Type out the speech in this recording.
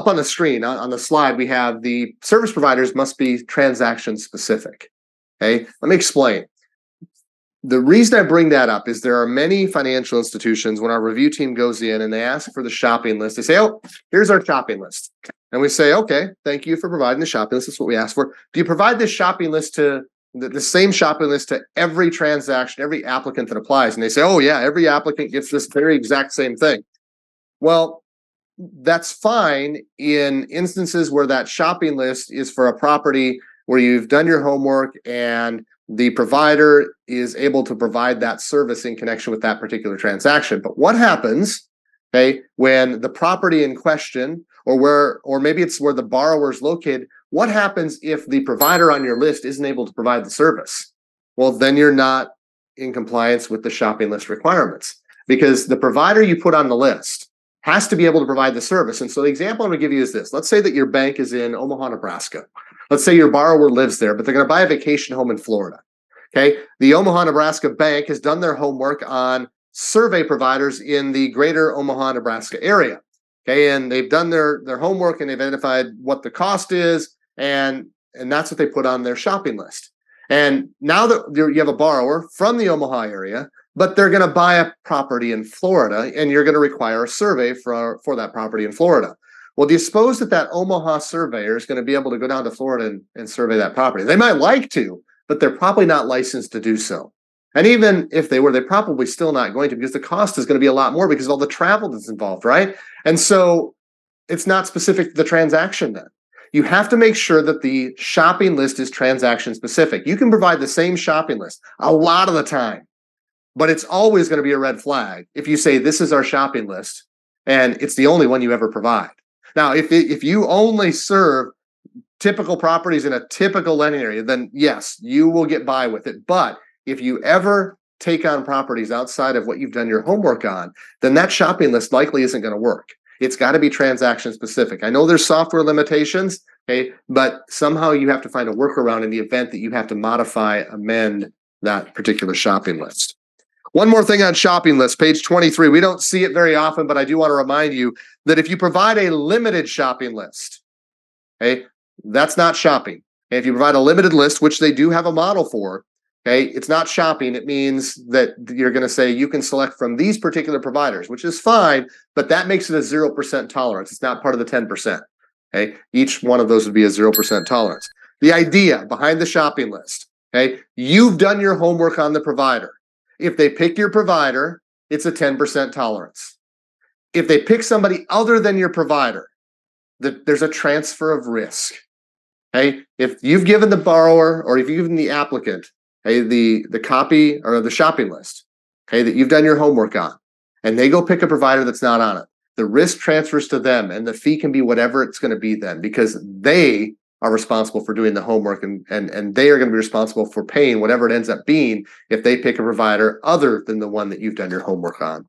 on the screen, on the slide, we have the service providers must be transaction specific. Okay, let me explain. The reason I bring that up is there are many financial institutions when our review team goes in and they ask for the shopping list. They say, oh, here's our shopping list. And we say, okay, thank you for providing the shopping list. That's what we asked for. Do you provide this shopping list to the same shopping list to every transaction, every applicant that applies? And they say, oh yeah, every applicant gets this very exact same thing. Well, that's fine in instances where that shopping list is for a property where you've done your homework and the provider is able to provide that service in connection with that particular transaction. But what happens, okay, when the property in question or maybe it's where the borrower is located, what happens if the provider on your list isn't able to provide the service? Well, then you're not in compliance with the shopping list requirements because the provider you put on the list has to be able to provide the service. And so the example I'm going to give you is this. Let's say that your bank is in Omaha, Nebraska. Let's say your borrower lives there, but they're going to buy a vacation home in Florida. Okay, the Omaha, Nebraska bank has done their homework on survey providers in the greater Omaha, Nebraska area. Okay, and they've done their homework and they've identified what the cost is, and that's what they put on their shopping list. And now that you have a borrower from the Omaha area, but they're going to buy a property in Florida, and you're going to require a survey for that property in Florida. Well, do you suppose that Omaha surveyor is going to be able to go down to Florida and survey that property? They might like to, but they're probably not licensed to do so. And even if they were, they're probably still not going to because the cost is going to be a lot more because of all the travel that's involved, right? And so it's not specific to the transaction then. You have to make sure that the shopping list is transaction specific. You can provide the same shopping list a lot of the time, but it's always going to be a red flag if you say this is our shopping list and it's the only one you ever provide. Now, if you only serve typical properties in a typical lending area, then yes, you will get by with it. But if you ever take on properties outside of what you've done your homework on, then that shopping list likely isn't going to work. It's got to be transaction specific. I know there's software limitations, okay, but somehow you have to find a workaround in the event that you have to amend that particular shopping list. One more thing on shopping list, page 23. We don't see it very often, but I do want to remind you that if you provide a limited shopping list, okay, that's not shopping. And if you provide a limited list, which they do have a model for, okay, it's not shopping. It means that you're going to say you can select from these particular providers, which is fine, but that makes it a 0% tolerance. It's not part of the 10%. Okay, each one of those would be a 0% tolerance. The idea behind the shopping list, okay, you've done your homework on the provider. If they pick your provider, it's a 10% tolerance. If they pick somebody other than your provider, there's a transfer of risk. Okay, if you've given the borrower or if you've given the applicant, okay, the copy or the shopping list, okay, that you've done your homework on, and they go pick a provider that's not on it, the risk transfers to them, and the fee can be whatever it's going to be then, because they are responsible for doing the homework and they are going to be responsible for paying whatever it ends up being if they pick a provider other than the one that you've done your homework on.